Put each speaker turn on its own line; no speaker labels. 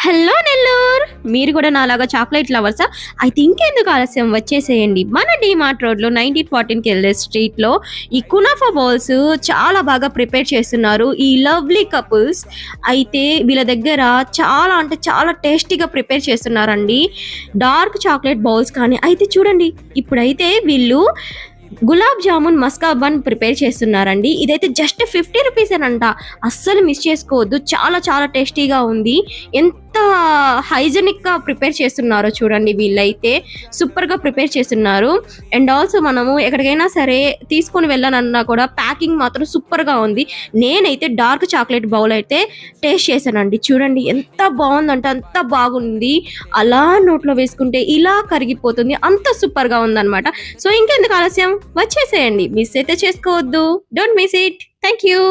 Hello Nellore, మీరు కూడా నాలాగా చాక్లెట్ లవర్సా? అయితే ఇంకెందుకు ఆలస్యం, వచ్చేసేయండి. మన డీమార్ట్ రోడ్లో 1914 కెళ్ళే స్ట్రీట్లో ఈ కునాఫా బౌల్స్ చాలా బాగా ప్రిపేర్ చేస్తున్నారు ఈ లవ్లీ కపుల్స్. అయితే వీళ్ళ దగ్గర చాలా అంటే చాలా టేస్టీగా ప్రిపేర్ చేస్తున్నారండి డార్క్ చాక్లెట్ బౌల్స్ కానీ. అయితే చూడండి, ఇప్పుడైతే వీళ్ళు గులాబ్ జామున్ మస్కా బన్ ప్రిపేర్ చేస్తున్నారండి. ఇదైతే జస్ట్ 50 రూపీసేనంట. అస్సలు మిస్ చేసుకోవద్దు, చాలా చాలా టేస్టీగా ఉంది. ఎంత హైజెనిక్గా ప్రిపేర్ చేస్తున్నారో చూడండి, వీళ్ళైతే సూపర్గా ప్రిపేర్ చేస్తున్నారు. అండ్ ఆల్సో మనము ఎక్కడికైనా సరే తీసుకొని వెళ్ళాలన్నా కూడా ప్యాకింగ్ మాత్రం సూపర్గా ఉంది. నేనైతే డార్క్ చాక్లెట్ బౌల్ అయితే టేస్ట్ చేశానండి. చూడండి ఎంత బాగుందంటే అంత బాగుంది. అలా నోట్లో వేసుకుంటే ఇలా కరిగిపోతుంది, అంత సూపర్గా ఉందన్నమాట. సో ఇంకెందుకు ఆలస్యం, వచ్చేసేయండి. మిస్ అయితే చేసుకోవద్దు. Don't miss it. Thank you.